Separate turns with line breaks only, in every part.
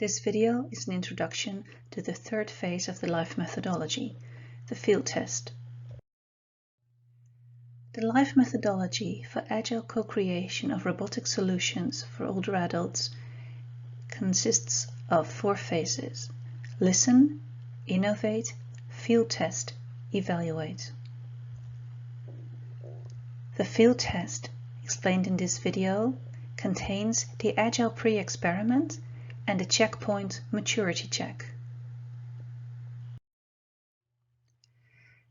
This video is an introduction to the third phase of the LIFE methodology, the field test. The LIFE methodology for agile co-creation of robotic solutions for older adults consists of 4 phases: listen, innovate, field test, evaluate. The field test, explained in this video, contains the agile pre-experiment and the checkpoint maturity check.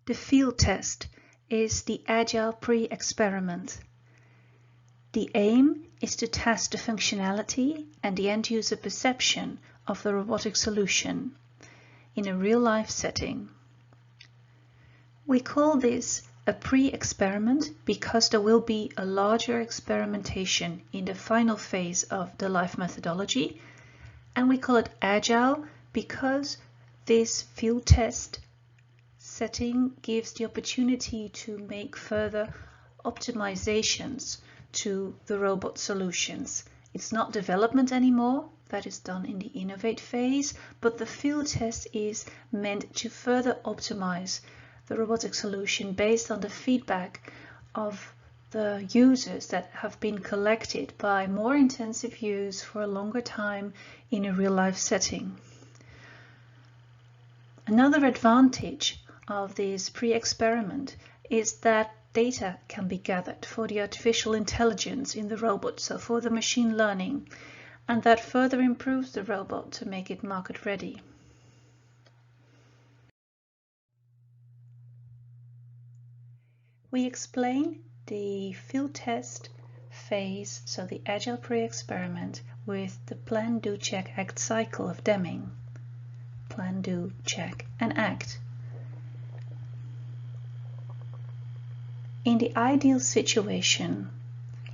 The field test is the agile pre-experiment. The aim is to test the functionality and the end-user perception of the robotic solution in a real-life setting. We call this a pre-experiment because there will be a larger experimentation in the final phase of the LIFE methodology, and we call it agile because this field test setting gives the opportunity to make further optimizations to the robot solutions. It's not development anymore, that is done in the innovate phase, but the field test is meant to further optimize the robotic solution based on the feedback of the users that have been collected by more intensive use for a longer time in a real-life setting. Another advantage of this pre-experiment is that data can be gathered for the artificial intelligence in the robot, so for the machine learning, and that further improves the robot to make it market ready. We explain the field test phase, so the agile pre-experiment, with the plan, do, check, act cycle of Deming. Plan, do, check, and act. In the ideal situation,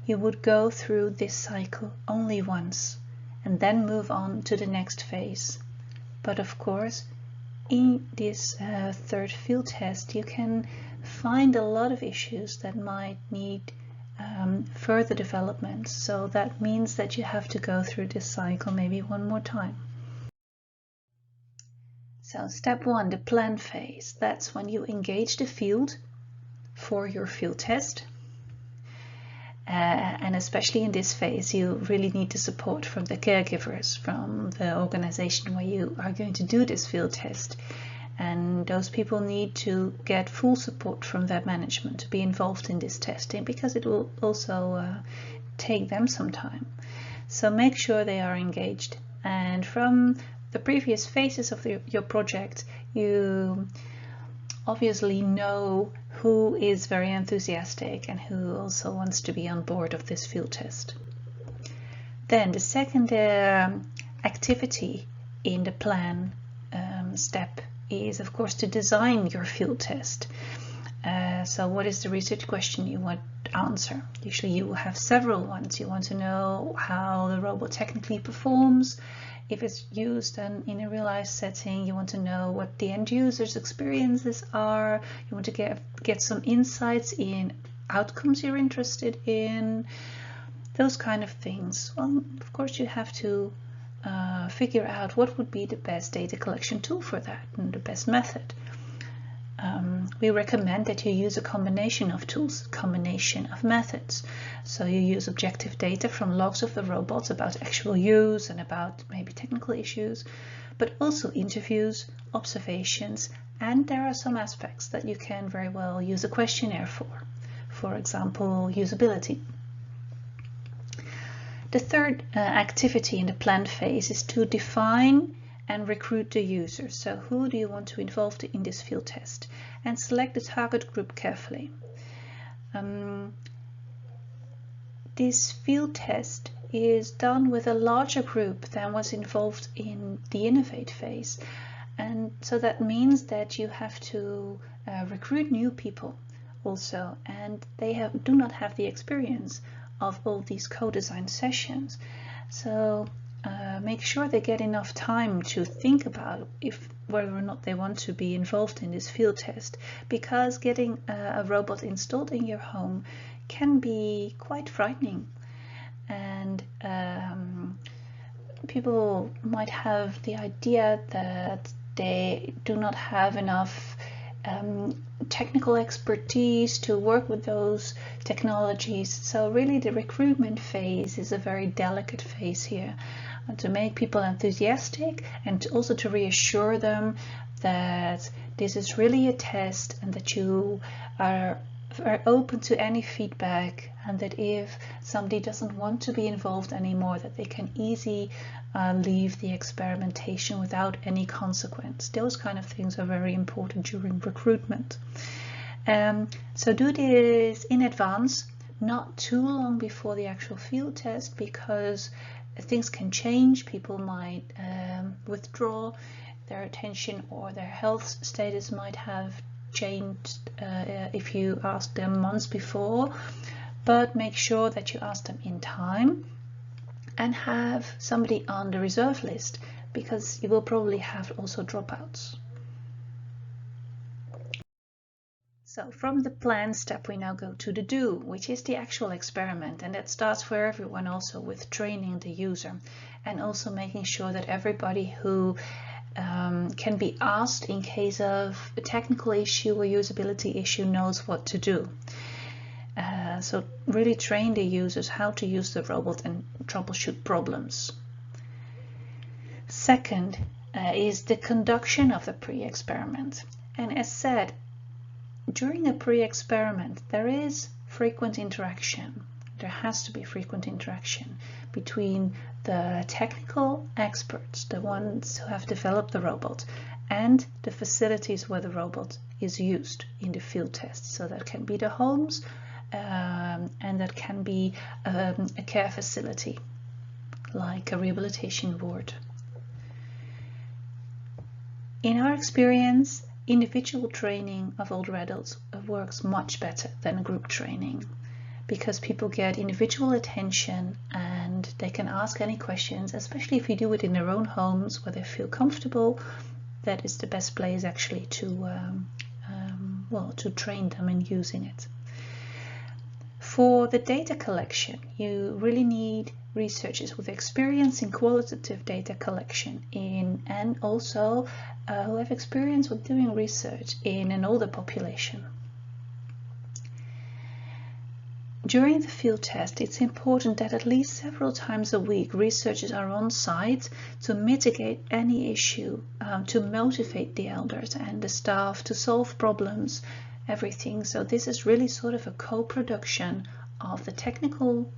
you would go through this cycle only once and then move on to the next phase. But of course, in this third field test, you can find a lot of issues that might need further development. So that means that you have to go through this cycle maybe one more time. So step 1, the plan phase. That's when you engage the field for your field test. And especially in this phase, you really need the support from the caregivers, from the organization where you are going to do this field test. And those people need to get full support from their management to be involved in this testing, because it will also take them some time. So make sure they are engaged. And from the previous phases of your project, you obviously know who is very enthusiastic and who also wants to be on board of this field test. Then the second activity in the plan step is, of course, to design your field test. So what is the research question you want to answer? Usually you have several ones. You want to know how the robot technically performs. If it's used in a real-life setting, you want to know what the end user's experiences are. You want to get some insights in outcomes you're interested in, those kind of things. Well, of course, you have to figure out what would be the best data collection tool for that and the best method. We recommend that you use a combination of tools, combination of methods. So you use objective data from logs of the robots about actual use and about maybe technical issues, but also interviews, observations, and there are some aspects that you can very well use a questionnaire for example, usability. The third activity in the plan phase is to define and recruit the users. So who do you want to involve in this field test? And select the target group carefully. This field test is done with a larger group than was involved in the innovate phase. And so that means that you have to recruit new people also, and they do not have the experience of all these co-design sessions. So make sure they get enough time to think about whether or not they want to be involved in this field test, because getting a robot installed in your home can be quite frightening. And people might have the idea that they do not have enough technical expertise to work with those technologies. So really the recruitment phase is a very delicate phase here, to make people enthusiastic and also to reassure them that this is really a test and that you are open to any feedback, and that if somebody doesn't want to be involved anymore, that they can easily leave the experimentation without any consequence. Those kind of things are very important during recruitment. So do this in advance, not too long before the actual field test, because things can change. People might withdraw their attention, or their health status might have changed if you ask them months before. But make sure that you ask them in time and have somebody on the reserve list, because you will probably have also dropouts. So from the plan step, we now go to the do, which is the actual experiment, and that starts for everyone also with training the user, and also making sure that everybody who can be asked in case of a technical issue or usability issue knows what to do. So really train the users how to use the robot and troubleshoot problems. Second is the conduction of the pre-experiment. And as said, during a pre-experiment, there is frequent interaction. There has to be frequent interaction between the technical experts, the ones who have developed the robot, and the facilities where the robot is used in the field test. So that can be the homes, and that can be a care facility, like a rehabilitation ward. In our experience, individual training of older adults works much better than group training, because people get individual attention and they can ask any questions, especially if you do it in their own homes where they feel comfortable. That is the best place actually to train them in using it. For the data collection, you really need researchers with experience in qualitative data collection and also who have experience with doing research in an older population. During the field test, it's important that at least several times a week researchers are on site to mitigate any issue, to motivate the elders and the staff to solve problems, everything. So this is really sort of a co-production of the technical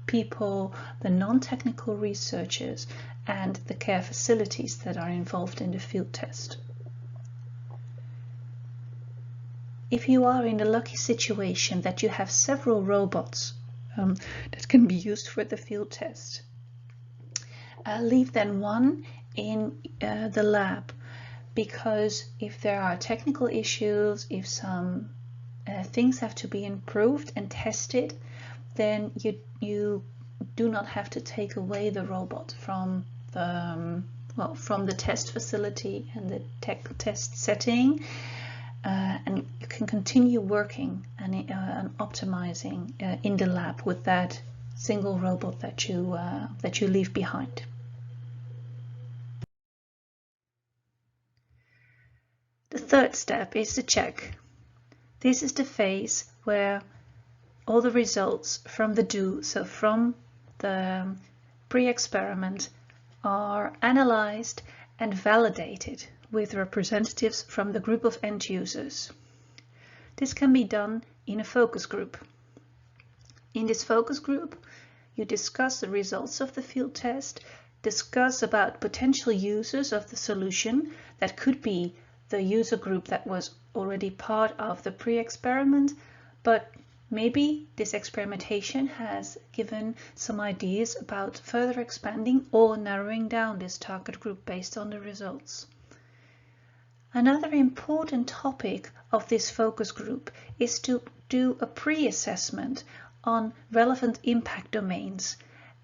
people, the non-technical researchers, and the care facilities that are involved in the field test. If you are in the lucky situation that you have several robots that can be used for the field test, leave then one in the lab, because if there are technical issues, if some things have to be improved and tested, then you do not have to take away the robot from the test facility and the test setting, and you can continue working and optimizing in the lab with that single robot that you leave behind. The third step is the check. This is the phase where all the results from the do, so from the pre-experiment, are analyzed and validated with representatives from the group of end users. This can be done in a focus group. In this focus group, you discuss the results of the field test, discuss about potential users of the solution. That could be the user group that was already part of the pre-experiment, but maybe this experimentation has given some ideas about further expanding or narrowing down this target group based on the results. Another important topic of this focus group is to do a pre-assessment on relevant impact domains,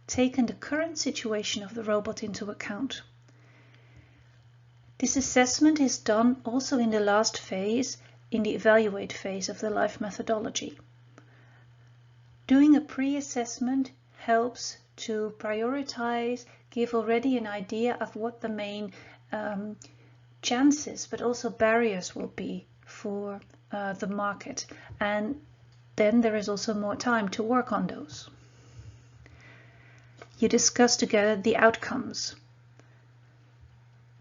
taking the current situation of the robot into account. This assessment is done also in the last phase, in the evaluate phase of the LIFE methodology. Doing a pre-assessment helps to prioritize give already an idea of what the main chances but also barriers will be for the market, and then there is also more time to work on those. You discuss together the outcomes.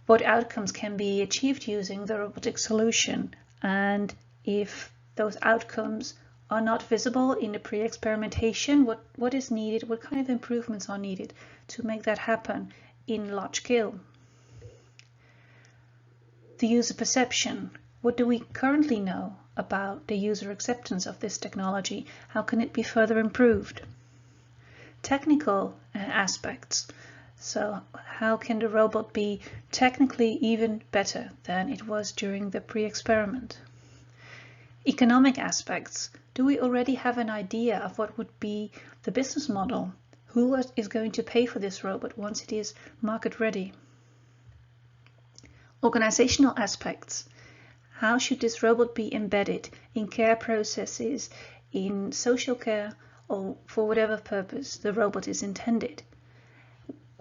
What outcomes can be achieved using the robotic solution, and if those outcomes are not visible in the pre-experimentation, what is needed, what kind of improvements are needed to make that happen in large scale. The user perception. What do we currently know about the user acceptance of this technology? How can it be further improved? Technical aspects. So how can the robot be technically even better than it was during the pre-experiment? Economic aspects. Do we already have an idea of what would be the business model? Who is going to pay for this robot once it is market ready? Organizational aspects. How should this robot be embedded in care processes, in social care, or for whatever purpose the robot is intended?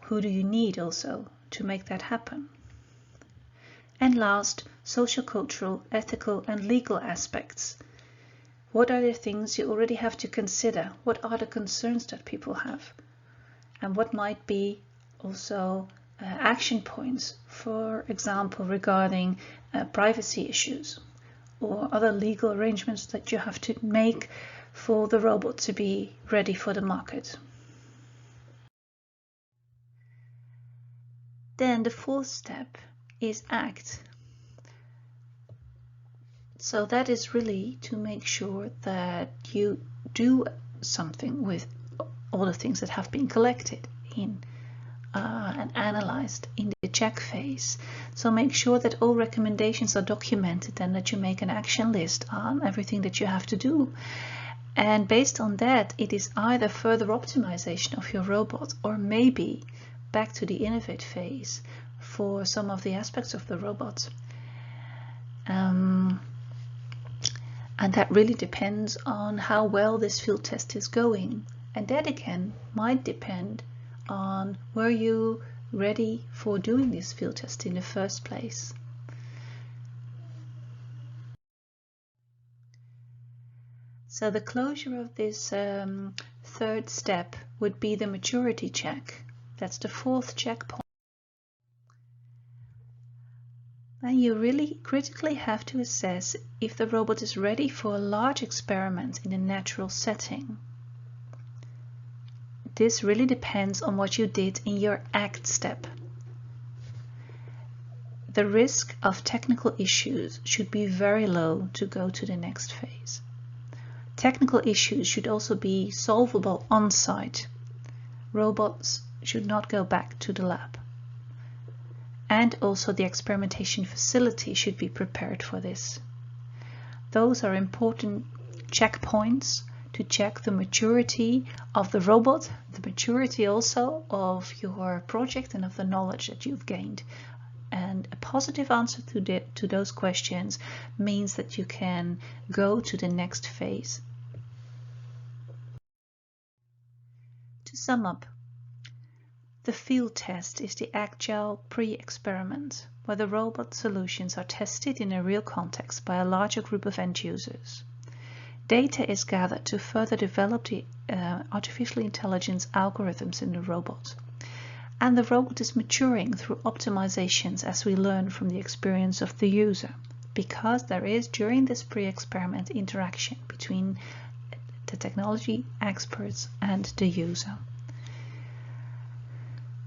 Who do you need also to make that happen? And last, social, cultural, ethical and legal aspects. What are the things you already have to consider? What are the concerns that people have? And what might be also action points, for example, regarding privacy issues or other legal arrangements that you have to make for the robot to be ready for the market. Then the fourth step is act. So that is really to make sure that you do something with all the things that have been collected in and analyzed in the check phase. So make sure that all recommendations are documented and that you make an action list on everything that you have to do. And based on that, it is either further optimization of your robot or maybe back to the innovate phase for some of the aspects of the robot. And that really depends on how well this field test is going. And that again might depend on were you ready for doing this field test in the first place. So the closure of this third step would be the maturity check. That's the fourth checkpoint. Then you really critically have to assess if the robot is ready for a large experiment in a natural setting. This really depends on what you did in your act step. The risk of technical issues should be very low to go to the next phase. Technical issues should also be solvable on site. Robots should not go back to the lab. And also the experimentation facility should be prepared for this. Those are important checkpoints to check the maturity of the robot, the maturity also of your project and of the knowledge that you've gained. And a positive answer to those questions means that you can go to the next phase. To sum up, the field test is the agile pre-experiment where the robot solutions are tested in a real context by a larger group of end users. Data is gathered to further develop the artificial intelligence algorithms in the robot. And the robot is maturing through optimizations as we learn from the experience of the user, because there is during this pre-experiment interaction between the technology experts and the user.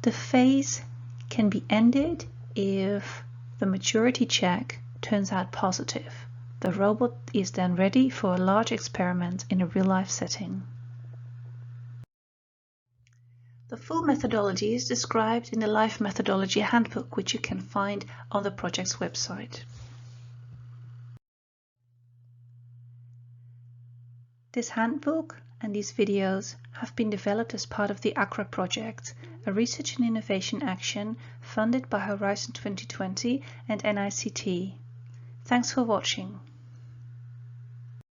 The phase can be ended if the maturity check turns out positive. The robot is then ready for a large experiment in a real-life setting. The full methodology is described in the Life Methodology Handbook, which you can find on the project's website. This handbook and these videos have been developed as part of the ACRA project, a research and innovation action funded by Horizon 2020 and NICT. Thanks for watching.